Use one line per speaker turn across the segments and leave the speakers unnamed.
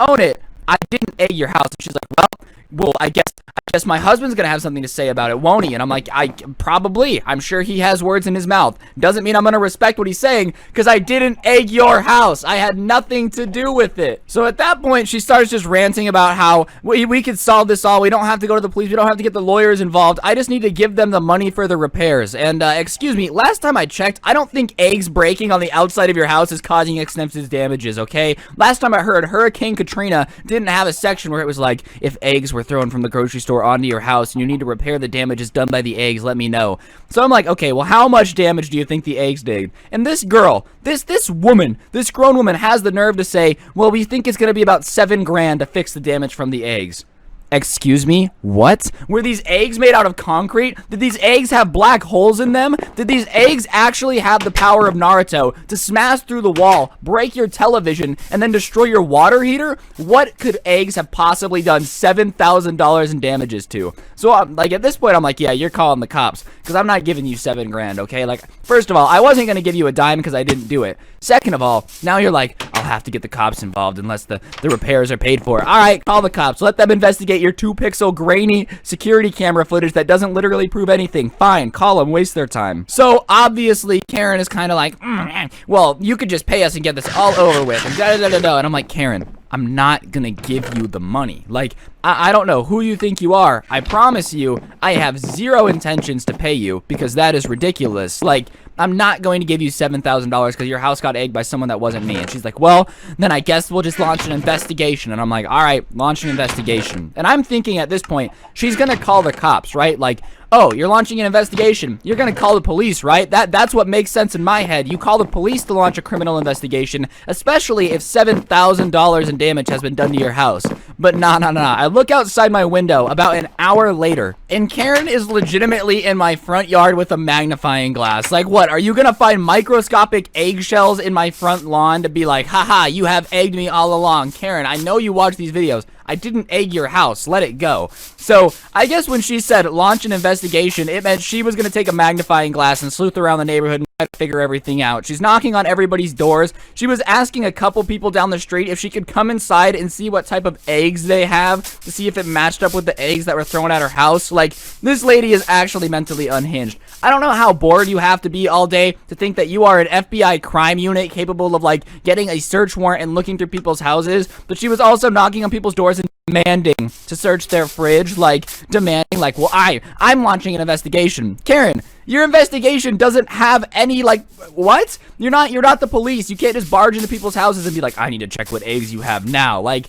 Own it. I didn't egg your house. And she's like, well, I guess my husband's gonna have something to say about it, won't he? And I'm like, I'm sure he has words in his mouth. Doesn't mean I'm gonna respect what he's saying, because I didn't egg your house. I had nothing to do with it. So at that point, she starts just ranting about how we could solve this all. We don't have to go to the police. We don't have to get the lawyers involved. I just need to give them the money for the repairs. And excuse me, last time I checked, I don't think eggs breaking on the outside of your house is causing extensive damages, okay? Last time I heard, Hurricane Katrina didn't have a section where it was like, if eggs were thrown from the grocery store onto your house and you need to repair the damages done by the eggs, let me know. So I'm like, okay, well, how much damage do you think the eggs did? And this girl, this woman, this grown woman has the nerve to say, well, we think it's going to be about $7 grand to fix the damage from the eggs. Excuse me? What? Were these eggs made out of concrete? Did these eggs have black holes in them? Did these eggs actually have the power of Naruto to smash through the wall, break your television, and then destroy your water heater? What could eggs have possibly done $7,000 in damages to? So, like, at this point, I'm like, yeah, you're calling the cops, because I'm not giving you $7 grand, okay? Like, first of all, I wasn't going to give you a dime because I didn't do it. Second of all, now you're like, I'll have to get the cops involved unless the repairs are paid for. All right, call the cops. Let them investigate your 2-pixel grainy security camera footage that doesn't literally prove anything. Fine, call them, waste their time. So obviously Karen is kind of like, well, you could just pay us and get this all over with, and da-da-da-da-da. And I'm like, Karen, I'm not gonna give you the money. Like, I don't know who you think you are. I promise you, I have zero intentions to pay you, because that is ridiculous. Like, I'm not going to give you $7,000 because your house got egged by someone that wasn't me. And she's like, well, then I guess we'll just launch an investigation. And I'm like, all right, launch an investigation. And I'm thinking at this point, she's gonna call the cops, right? Like, oh, you're launching an investigation. You're gonna call the police, right? That's what makes sense in my head. You call the police to launch a criminal investigation, especially if $7,000 in damage has been done to your house. But nah. I look outside my window about an hour later, and Karen is legitimately in my front yard with a magnifying glass. Like, what? Are you gonna find microscopic eggshells in my front lawn to be like, haha, you have egged me all along? Karen, I know you watch these videos. I didn't egg your house. Let it go. So I guess when she said launch an investigation, it meant she was going to take a magnifying glass and sleuth around the neighborhood and try to figure everything out. She's knocking on everybody's doors. She was asking a couple people down the street if she could come inside and see what type of eggs they have to see if it matched up with the eggs that were thrown at her house. Like, this lady is actually mentally unhinged. I don't know how bored you have to be all day to think that you are an FBI crime unit capable of, like, getting a search warrant and looking through people's houses, but she was also knocking on people's doors and demanding to search their fridge, like, demanding, like, well, I'm launching an investigation. Karen, your investigation doesn't have any, like, what? You're not the police. You can't just barge into people's houses and be like, I need to check what eggs you have now. Like,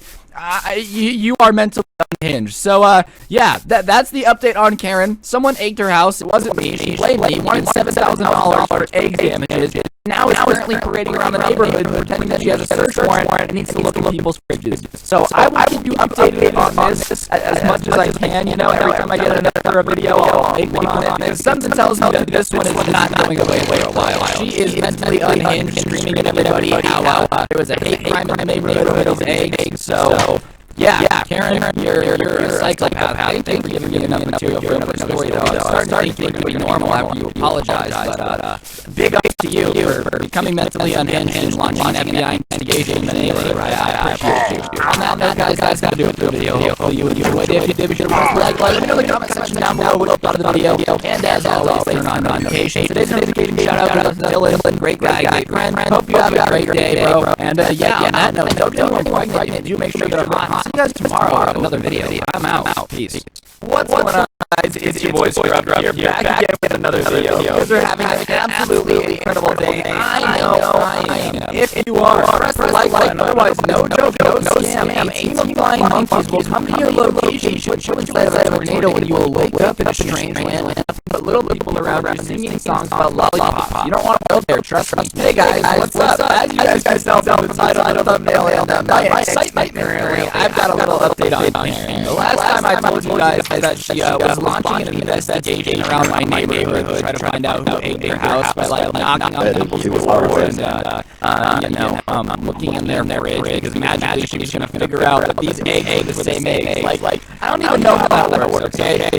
you are mentally unhinged. So, yeah, that's the update on Karen. Someone egged her house. It wasn't me. She blamed me. Wanted $7,000 for egg damages. Now is currently parading around the neighborhood pretending that she has a search warrant and needs to look at people's fridges. So I will keep you updated on this as much as I can. You know, every time I get another video, I'll make one on it. Something tells me that this one is not going away for a while. She is mentally unhinged, screaming at everybody how there was a hate crime in the neighborhood over those eggs. So Yeah, Karen, you're a psychopath. Thanks for giving me enough material for another story, though. I was starting to think it would be normal after you apologized, but big ups to you for becoming mentally unhinged and launching an FBI investigation in the neighborhood. I appreciate you. On that note, guys, that's going to do it for the video. Hopefully you enjoyed it. If you did, be sure to press like. Let me know in the comment section down below what you thought of the video. And as always, turn on notifications. Today's notification shout-out to Dylan. Great guy, great friend. Hope you have a great day, bro. And yeah, on that note, don't do anything pregnant. Do make sure you go to hot. See you guys tomorrow with another video. I'm out. Peace. What's going on, guys? It's your boy Scrub here, back again with another video. You guys are having an absolutely incredible day. I know. If you are, press the like button. Otherwise, no joke, no scam. A team of flying monkeys will come to your location, put you inside of a tornado, and you will wake up in a strange land with nothing but little people around you singing songs about lollipops. You don't want to go there, trust me. Hey guys, what's up? As you guys saw from the title and thumbnail and my excitement area, I've got a little update on Karen. The last time I told you guys that she was launching an investigation around my neighborhood to try to find out who ate their house by like knocking on people's doors and looking in their fridge because magically she was gonna figure out that these eggs were the same eggs. Like I don't even know how that works. Okay.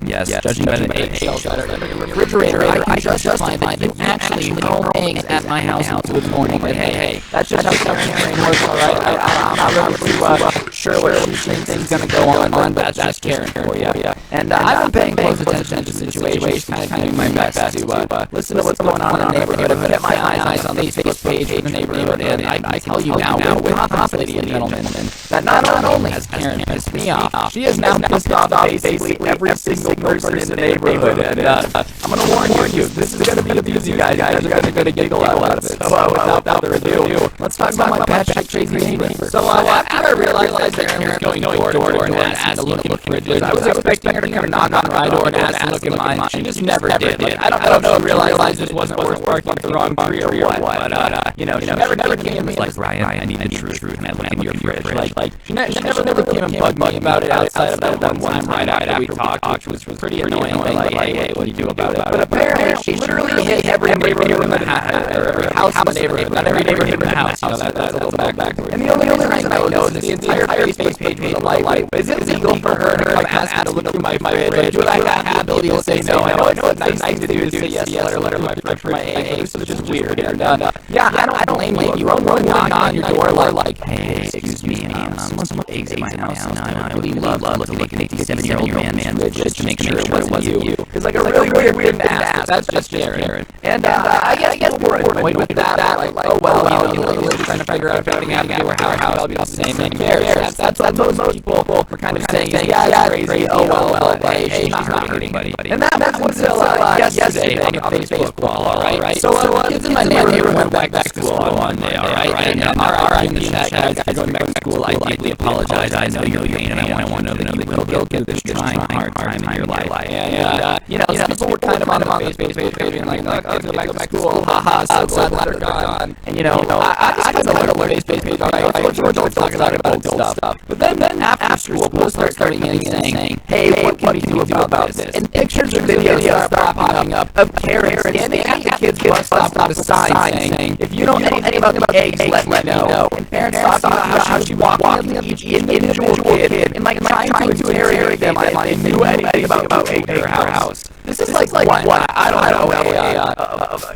Yes. Judging by the eggshells that are in the refrigerator, I just find that you actually throw eggs at my house this morning. But hey, that's just how Karen works. All right. I'm not really too sure where she thinks things gonna go on, but that's Karen for you. And I've been paying close attention to the situation, kind of doing my best to listen to what's going on in the neighborhood. I've kept my eyes on the Facebook page of the neighborhood, and I can tell you now with confidence, ladies and gentlemen, that not only has Karen pissed me off, she has now pissed off basically every single person in the neighborhood. And I'm going to warn you, this is going to be a doozy, guys. You guys are going to get a giggle out of it. So without further ado, let's talk about my pet crazy neighbor. So after I realized that Karen was going door to door and asked to look in fridges, I was expecting her to come knock on my door and ask to look in mine. She just never did. I don't know if she realized this wasn't worth barking up the wrong tree or what, but she never came and was like, Ryan, I need the truth. Can I look in your fridge? Like she never came and bugged me about it outside of that one time right after we talked, which was pretty annoying. Like, hey, what do you do about it? But apparently she literally hit every neighborhood in the every house in the neighborhood, not every neighborhood in the house. That's a little backwards. And the only reason I know is the entire Facebook page was a light. Is it legal for her to come ask to look through my fridge? Do I have the ability to say no? I know it's a nice thing to do to say yes, let her my fridge for my eggs. It's just weird. And yeah, I don't blame you. I'm going to knock on your door like, hey, excuse me, someone put eggs in my house, and I would love to look at an 87-year-old man just to make sure it wasn't you. Because like a really weird ask. That's just Karen. And I guess we're annoyed with that. Like, oh well, you know, trying to figure out if everything happened to her house, I'll be the same thing. That's what most people were kind of saying. Yeah, that's crazy. Oh well, hey, she's not hurting anybody. And that was until yesterday on the Facebook wall. All right. So kids in my neighborhood went back to school on Monday. All right. And our in the chat, guys, going back to school. I deeply apologize. I know your pain, and I want to know that you will get this trying hard time in your life. And some people were kind of on the Facebook page being like, oh, kids go back to school. Haha, so glad that they're gone. And I just kind of like alert Facebook page. All right, so don't talk about adult stuff. But then after school, posts start starting in saying, hey, what can we do about this? And pictures and videos start popping up of Karen standing at the kids' bus stop with a sign saying, if you don't know anything about the eggs, let me know. And parents talking about how she walked up to each individual kid and like trying to interrogate them if they knew anything about eggs in her house. This is like what? I don't know.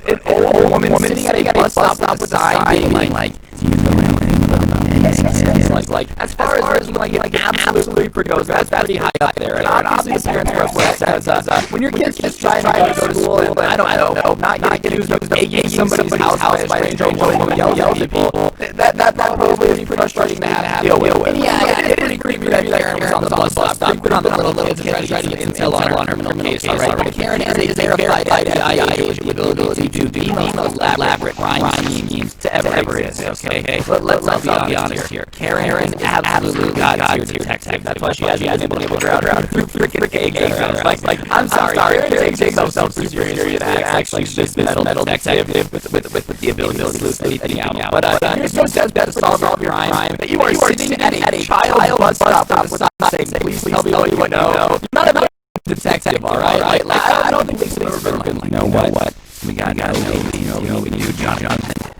An old woman sitting at a bus stop with a sign being like, do you know anything about eggs? Like as far as like an absolute creeper goes, that's pretty high up there. And obviously the parents were upset because when your kid's just trying to go to school, and I don't know, not getting accused of egging somebody's house by a strange old woman who yells at people, that probably is pretty frustrating to have to deal with. And yeah, it's pretty creepy that Karen was on the bus stop, creeping on the little kids and trying to get intel on her criminal case. Alright, but Karen is a verified FBI with the ability to do the most elaborate crime schemes to ever exist. Okay, let's be honest here. Karen is absolute god-tier detective. That's why she has been able to figure out through freaking eggs in her house. Like, I'm sorry, Karen takes herself too seriously and acts like she's this metal detective with the ability to sleuth anything out. But you're so desperate to solve your crime that you are sitting at a child bus stop with a sign saying, please tell me what you know. You're not a detective, alright? Like, I don't think things have ever been like, you know what? We got no, you know, Jonathan.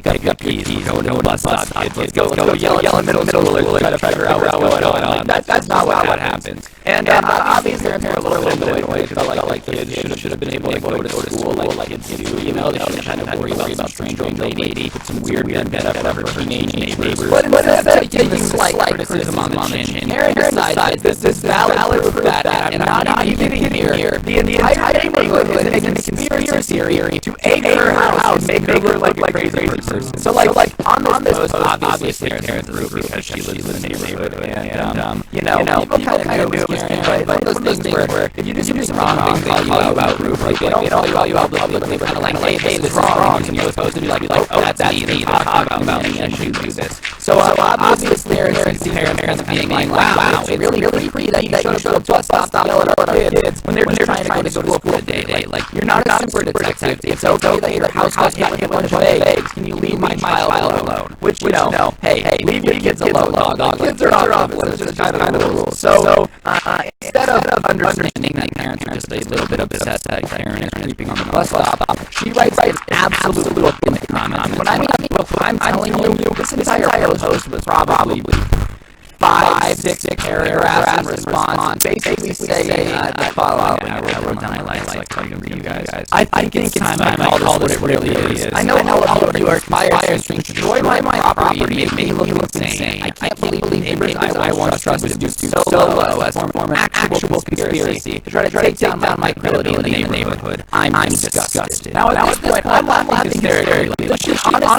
pick up your keys, go to the bus stop, kids, let's go yell at middle schoolers, try to figure out what's going on. That's not what happens. And obviously, parents were a little bit annoyed. Felt like kids should have been able to go to school like kids do. You know, they shouldn't have had to worry about strange old lady with some weird bed up for her teenage neighbors. But instead of taking the slight criticism on the chin, Karen decides this is valid proof that, and I'm not even here, the entire neighborhood is an conspiracy theory to egg her house and make her look like a crazy person. So like on this post, obviously Karen's proof because she lives in the neighborhood, and you know, people kind of knew it was Karen, but one of those things where if you do something wrong, they call you out proof, like they don't call you out publicly, kind of like, hey, this is wrong, and you're supposed to be like, oh, that's me, talk about me, and you do this. So obviously Karen's being like, wow, it's really creepy that you showed up to a bus stop yelling at other kids when they're just trying to go to school today. Like you're not a super detective. It's okay that your house got hit with a bunch of eggs. Can you leave my child alone? Which, you know, hey, leave your kids alone, dog. Kids are off limits. It's kind of the rules. So instead of understanding that parents are just a little bit upset that Karen is creeping on the bus stop, she writes an absolute book in the comments. When I mean book, I'm telling you, this entire post was probably 5-6 paragraphs in response, basically saying that follow up. I wrote down highlights like for you guys. I think it's time I call this what it really is. I know all of you are fire strings to destroy my property and make me look insane. I can't believe neighbors I once trusted was so low as to form an actual conspiracy to try to take down my credibility in the neighborhood. I'm disgusted. Now at this point, I'm laughing hysterically. She honestly,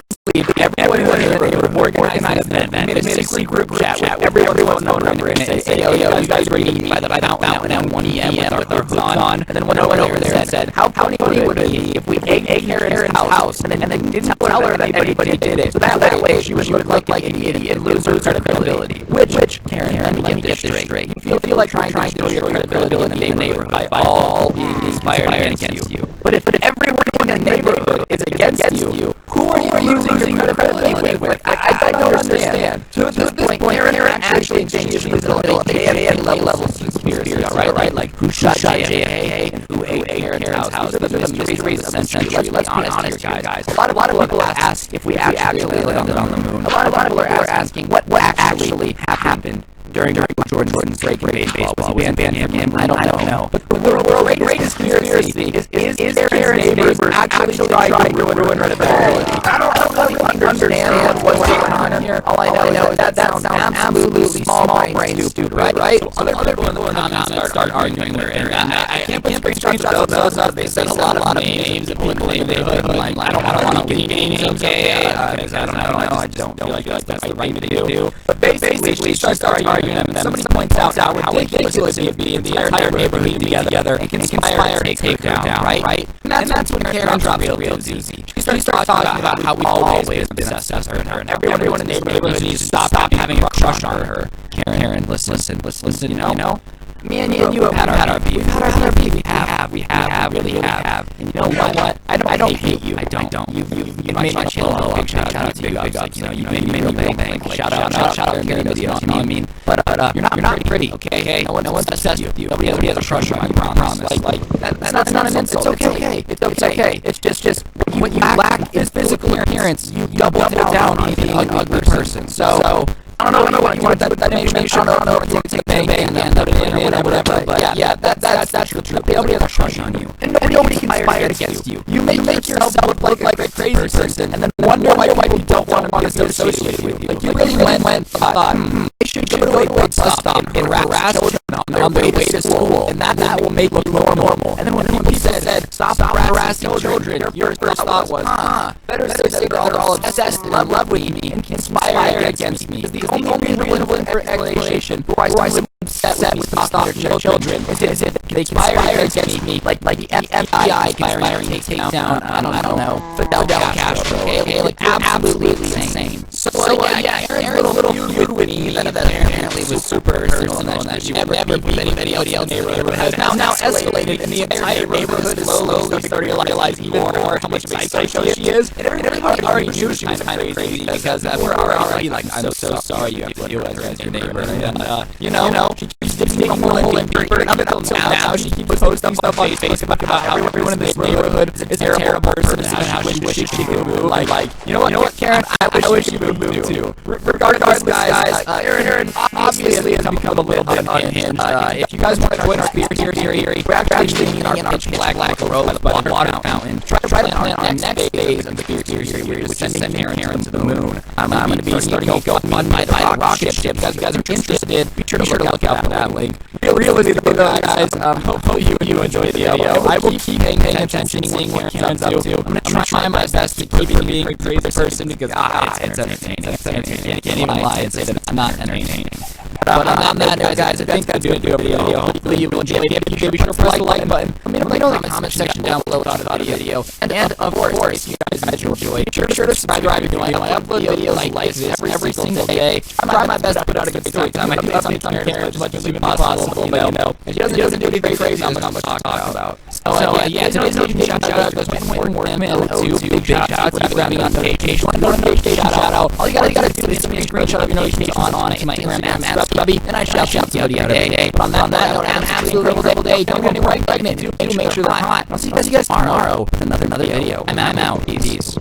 everyone in the neighborhood organized an event, made a secret group chat with everyone's known number and say, yo, you guys ready to meet by the fountain at 1 p.m. with our hoods on? And then went over there and said, how funny would it be if we egg Karen's house and then didn't tell her that anybody did it? So that way she would look like an idiot and lose her credibility. Which, Karen, let me get this straight. You feel like trying to steal your credibility in the neighborhood by all being conspired against you. But if everyone in the neighborhood is against you, who are you using your credibility with? I don't understand. So at this point, Karen actually thinks she's a level conspiracy, right? Like, who shot JFK and who ate Karen's house? Those are the mysteries of the century. Let's be honest here, guys. A lot of people ask if we actually landed on the moon. A lot of people are asking what actually happened during Jordan's breaking baseball while we banned him. I don't know. But the greatest conspiracy is Karen's neighbors actually trying to ruin credibility. I don't really understand what's going on here. All I know is that sounds absolutely small brain stupid, right? So other people in the comments start arguing with her. I can't put screenshots of those. They said a lot of names of people in the neighborhood. Like, I don't want to get any names, okay? Because I don't know. I just don't feel like that's the right thing to do. But basically, she starts arguing. Somebody points out how ridiculous it would be if the entire neighborhood together and conspire to take her down, right? And that's when Karen drops a real doozy. She starts talking about how we've always been obsessed with her, and everyone in the neighborhood needs to stop having a crush on her. Karen, listen, you know? Me and you have had our beef. We've had our beef. We really have. And you know what? I don't hate you. I don't. You made my channel a big shout out to you. Like, you know, you made me real big. Shout out to Karen videos. You know what I mean? But you're not pretty. Okay. No one's obsessed with you. Nobody has a crush on you. I promise. Like that's not an insult. It's okay. It's just what you lack is physical appearance. You double down on being an ugly person. So. I don't know what you want to put that information. I don't know if you take the bank and put it in or whatever. But yeah, that's the truth. Nobody has a crush on you, and nobody conspired against you. You make yourself look like a crazy person, and then wonder why you don't want to be associated with you. Like you really thought, I should go to a bus stop and harass children on their way to school, and that will make look normal. And then when people said stop harassing children, your first thought was, better say they're all obsessed, love with me, and conspire against me. The only reasonable explanation why I'm upset with stop their children is if they conspire against me, like the FBI conspiring to take down, I don't know, Fidel Castro, okay, like absolutely insane. So yeah, Karen's little feud with me that apparently was super personal and that she would never put anybody else in the neighborhood has now escalated, and the entire neighborhood is slowly starting to realize more how much of a psycho she is. And everybody already knew she was kind of crazy because we're already like, I'm so sorry you have to deal with her as your neighbor. And you know, she keeps making a whole deeper, and up until now, she keeps posting stuff on Facebook about how everyone in this neighborhood is a terrible person and how she wishes she could move. Like, you know what, Karen? I wish you would move too. Regardless, guys, Aaron obviously has become a little bit unhinged. If you guys want to join us here, we're actually leaning in our pitch black rose by the water fountain. Try to plan our next phase of the conspiracy theory, which is sending Aaron to the moon. I'm going to be starting to go on by the rocket ship. If you guys are interested, be sure to look out for that link. Really, guys, hopefully you enjoy the video. I will keep paying attention, seeing what Karen's up to. I'm going to try my best to keep her being a crazy person because it's entertaining. I can't even lie and say that it's not entertaining. But on that note, guys, I think that's going to do it for the video. Hopefully you enjoyed it. If you did, be sure to press the like button. Let me know in the comment section down below about the video. And of course, if you guys enjoyed, be sure to subscribe if you want. I upload videos like this every single day. I try my best to put out a good story time. I do updates on Karen as much as even possible, but you know, if she doesn't do anything crazy, I'm going to talk about. So yeah, today's notification shout out goes one more email to big shout out for grabbing on notification. One notification shout out. All you gotta do is send me a screenshot of your notification on to my Instagram @Stubby, and I shall shout you out today. But on that note, have an absolute incredible day. Don't get anywhere pregnant. Make sure they're hot. I'll see you guys tomorrow with another video. I'm out. Peace.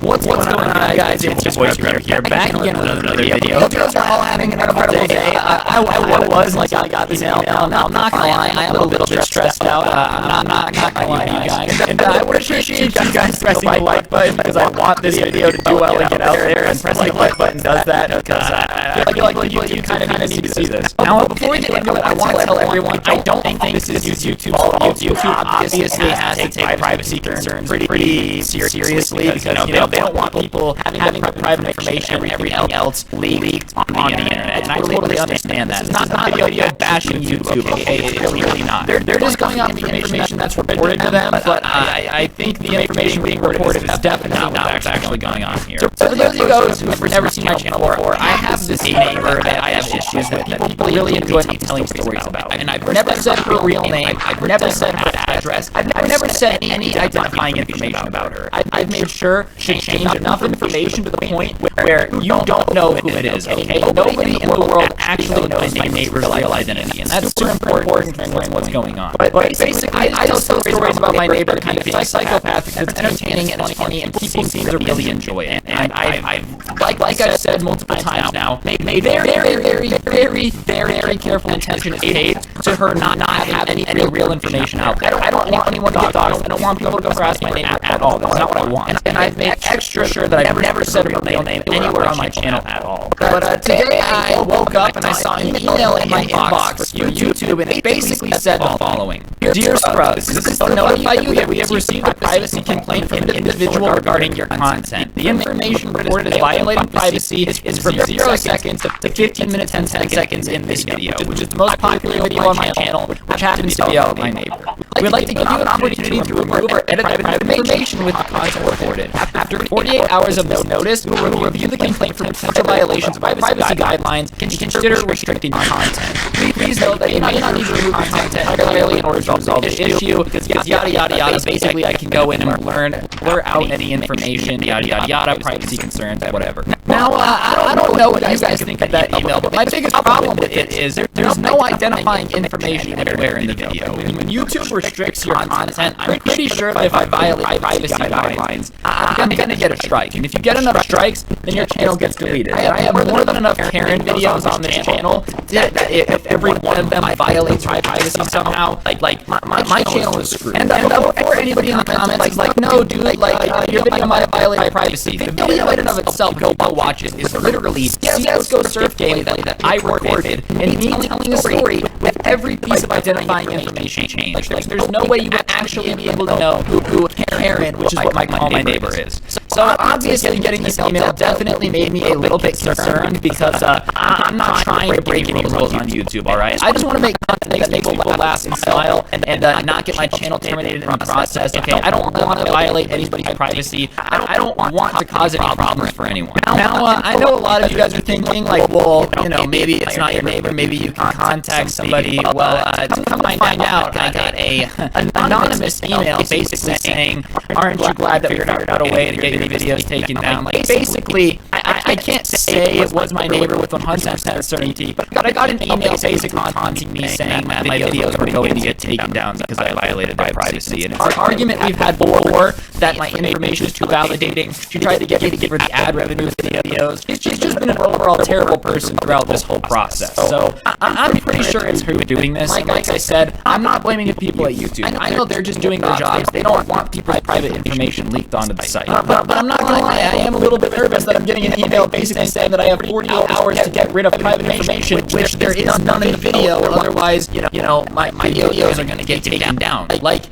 What's going on, guys? It's your boy here, back again with another video. Hope you guys are all having an incredible day. I was like, I got this now. I'm not gonna lie, I am a little bit stressed out. I'm not gonna lie to you guys. And I would appreciate you guys pressing the like button because I want this video to do well and get out there. And pressing the like button does that because I feel like you kind of need to see this. Now, before we get into it, I want to tell everyone I don't think this is YouTube's fault. YouTube obviously has to take privacy concerns pretty seriously because they don't want people having private information and everything else leaked on the internet, and I totally understand that. It's not a video bashing YouTube, okay? It's really not. They're just going on the information that's reported to them, but I think the information being reported is definitely not what's actually going on here. So for those of you guys who have never seen my channel before, I have this neighbor that I have issues with that people really enjoy me telling stories about, and I've never said her real name, I've never said her address, I've never said any identifying information about her. I've made sure she changed enough information to the point where you don't know who it is, okay? Nobody in the world actually knows my neighbor's real identity, and that's super important considering what's going on. But basically, I just tell stories about my neighbor kind of like psychopath because it's entertaining and it's funny, and people seem to really enjoy it. And I've like I've said multiple times now, made very careful attention is paid to her not having any real information out there. I don't want anyone to get doxxed. I don't want people to harass my neighbor at all. That's not what I want. And I've made extra sure that I've never said her real name anywhere on my channel at all. But today I woke up and I saw an email in my inbox from YouTube, and it basically said the following: Dear Scrubs, this is to notify you that we have received a privacy complaint from an individual regarding your content. The information reported as violating privacy is from 0 seconds to 15 minutes 10 seconds in this video, which is the most popular video on my channel, which happens to be about my neighbor. We'd like to give you an opportunity to remove or edit private information with the content reported. After 48 hours of this notice, we will review the complaint for potential violations of privacy guidelines and consider restricting your content. Please note that you may not need to remove content entirely in order to resolve the issue, because yada yada yada. Basically, I can go in and blur out any information, yada yada yada, privacy concerns, whatever. Now, I don't know what you guys think of that email, but my biggest problem with it is there's no identifying information anywhere in the video. When YouTube restricts your content, I'm pretty sure that if I violate privacy guidelines, I'm gonna get a strike. And if you get enough strikes, then your channel gets deleted. I have more than enough Karen videos on this channel that if every one of them violates privacy somehow, like my channel is screwed. And before anybody in the comments like, no, dude, like your video might violate my privacy, the video in and of itself, go watch it, is literally CSGO surf game that I recorded, and me telling a story with every piece of identifying information changed. Like, there's no way you would actually be able to know who Karen, which is what I call my neighbor is. So obviously getting this email definitely made me a little bit concerned because I'm not trying to break any rules on YouTube, alright? I just want to make content that makes people laugh in style and not get my channel terminated in the process, okay? I don't want to violate anybody's privacy. I don't want to cause any problems for anyone. Now, I know a lot of you guys are thinking, like, well, you know, maybe it's not your neighbor, maybe you can contact somebody. Well, come find out, I got an anonymous email basically saying, aren't you glad that we figured out a way to get your the videos taken down. Like, basically, I can't say it was my neighbor with 100% certainty, but I got an email basically taunting me saying that my videos were going to get taken down because I violated their privacy. And it's an argument we've had before that my information is too validating. She tried to get me to give her the ad revenue for the videos. She's just been an overall terrible person throughout this whole process. So I'm pretty sure it's her doing this. Like I said, I'm not blaming the people at YouTube. I know they're just doing their jobs. They don't want people's private information leaked onto the site. But I'm not gonna lie, I am a little bit nervous that I'm getting an email basically saying that I have 48 hours to get rid of private information, which there is none in the video. Otherwise, you know, my videos are gonna get taken down. Like,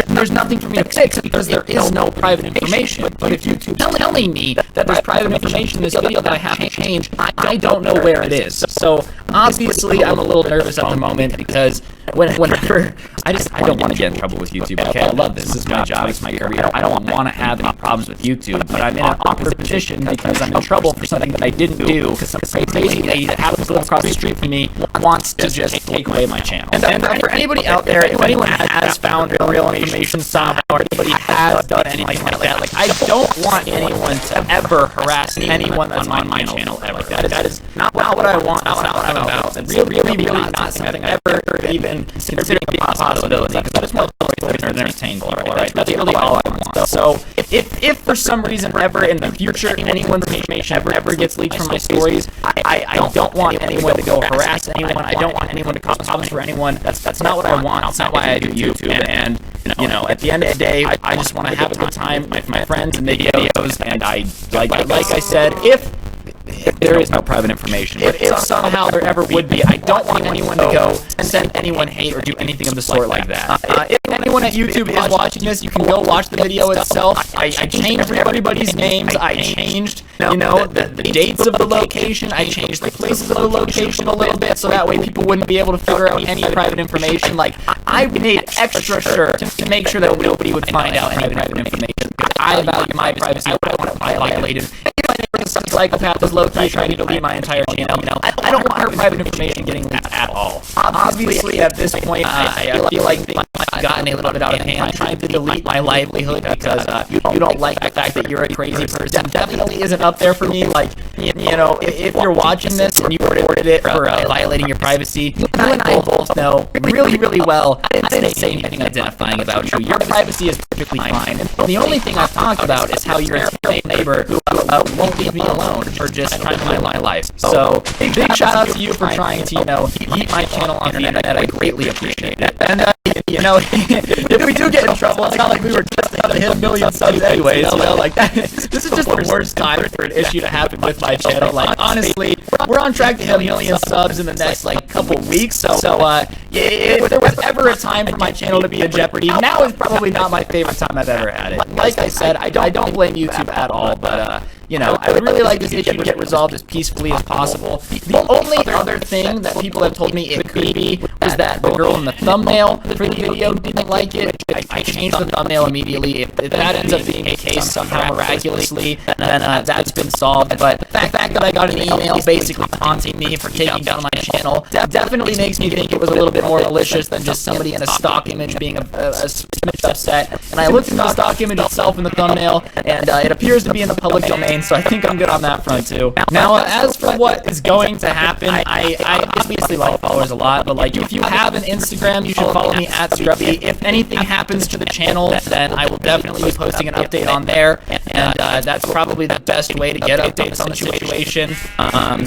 there's nothing for me to fix because there is no private information. But if YouTube's telling me that there's private information in this video that I have to change, I don't know where it is. So obviously, I'm a little nervous at the moment because whenever I don't want to get in trouble with YouTube. Okay, I love this. This is my job. It's my career. I don't want to have any problems with YouTube, but I'm in an awkward position because I'm in trouble for something that I didn't do. Because basically, that happens to live across the street from me wants to just take away my channel. And for anybody out there, if anyone has found real information somehow, or anybody has done anything like that, like, I don't want anyone to ever harass anyone that's on my channel ever. That is not what I want. That's not what I'm about. It's really not something I ever even considering a possibility, because I just want to entertain people, right? That's really all I want. So if for some reason ever in the future anyone's information ever gets leaked from my stories, I don't want anyone to go harass anyone. I don't want anyone to cause problems for anyone. That's not what I want. That's not why I do YouTube. And you know, at the end of the day, I just want to have a good time with my friends and make videos. And like I said, if there is no private information, if somehow there ever would be, I don't want anyone to go send anyone hate or do anything of the sort like that. If anyone at YouTube is watching this, you can go watch the video itself. I changed everybody's names. I changed, you know, the dates of the location. I changed the places of the location a little bit so that way people wouldn't be able to figure out any private information. Like, I made extra sure to make sure that nobody would find out any private information. I value my privacy. I don't want to violate it. Some psychopath is low-key trying to delete my entire channel. You know, I don't want her private information getting leaked at all. Obviously, at this point, I feel like I've gotten a little bit out of hand trying to delete my livelihood because you don't like the fact that you're a crazy person. Definitely isn't up there for me. Like, you know, if you're watching this and you reported it for violating your privacy, you and I both know really well I didn't say anything identifying about you. Your privacy is perfectly fine. And the only thing I've talked about is how you're a neighbor who won't leave me alone for just trying to live my life. So big shout out to you for trying to, you know, keep my channel on the internet. I greatly appreciate it. And you know, if we do get in trouble, it's not like we were just about to hit 1 million subs anyways. You know, like that. This is just the worst time for an issue to happen with my channel. Like, honestly, we're on track to hit 1 million subs in the next like couple weeks. So yeah, if there was ever a time for my channel to be in jeopardy, now is probably not my favorite time I've ever had it. Like I said, I don't blame YouTube at all, but you know, I would really like this issue to get resolved as peacefully as possible. The only other thing that people have told me it could be was that the girl in the thumbnail for the video didn't like it. I changed the thumbnail immediately. If that ends up being the case somehow miraculously, then that's been solved. But the fact that I got an email basically taunting me for taking down my channel definitely makes me think it was a little bit more malicious than just somebody in a stock image being a smidge upset. And I looked at the stock image itself in the thumbnail, and it appears to be in the public domain. So I think I'm good on that front too. Now, as for what is going to happen, I obviously like followers a lot, but like, if you have an Instagram, you should follow me at Scrubby. If anything happens to the channel, then I will definitely be posting an update on there, and that's probably the best way to get updates on the situation.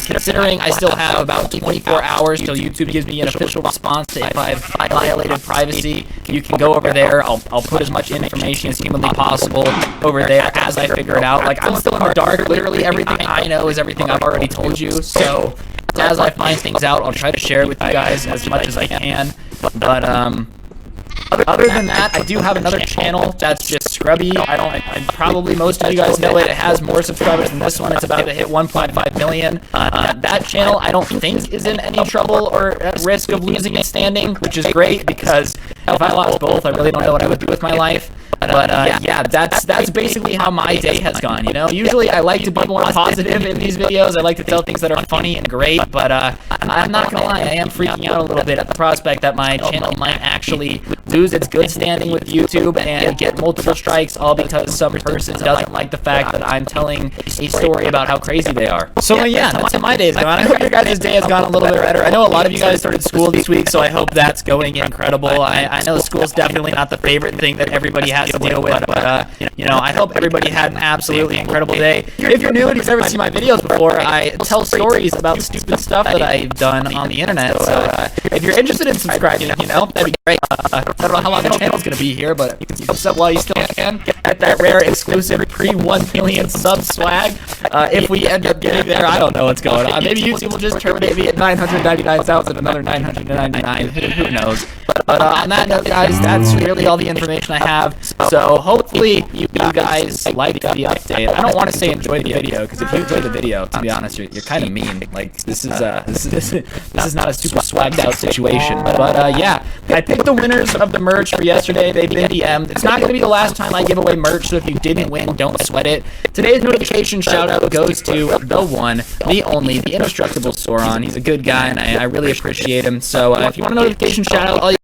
Considering I still have about 24 hours till YouTube gives me an official response to if I've violated privacy, you can go over there. I'll put as much information as humanly possible over there as I figure it out. Like, I'm still in the dark. Literally everything I know is everything I've already told you. So as I find things out, I'll try to share it with you guys as much as I can. But other than that, I do have another channel that's just Scrubby. Probably most of you guys know it. It has more subscribers than this one. It's about to hit 1.5 million. That channel, I don't think, is in any trouble or at risk of losing its standing, which is great, because if I lost both, I really don't know what I would do with my life. But yeah, that's basically how my day has gone. You know, usually I like to be more positive in these videos. I like to tell things that are funny and great. But I'm not gonna lie, I am freaking out a little bit at the prospect that my channel might actually actually lose its good standing with YouTube and get multiple strikes, all because some person doesn't like the fact that I'm telling a story about how crazy they are. So yeah, that's how my day is going. I hope your guys' day has gone a little bit better. I know a lot of you guys started school this week, so I hope that's going incredible. I know school's definitely not the favorite thing that everybody has to deal with, but you know, I hope everybody had an absolutely incredible day. If you're new and you've never seen my videos before, I tell stories about stupid stuff that I've done on the internet. So if you're interested in subscribing, you know, that'd be great. I don't know how long the channel's gonna be here, but you can sub while you still can. Get that rare exclusive pre-1 million sub swag. If we end up getting there, I don't know what's going on. Maybe YouTube will just terminate me at 999,000, another 999. Who knows? But on that note, guys, that's really all the information I have. So hopefully you guys liked the update. I don't want to say enjoy the video, because if you enjoy the video, to be honest, you're kind of mean. Like this is not a super swagged out situation. But yeah, I picked the winners of the merch for yesterday. They've been DM'd. It's not going to be the last time I give away merch, so if you didn't win, don't sweat it. Today's notification shout out goes to the one, the only, the indestructible Sauron. He's a good guy, and I really appreciate him. So if you want a notification shout out, all you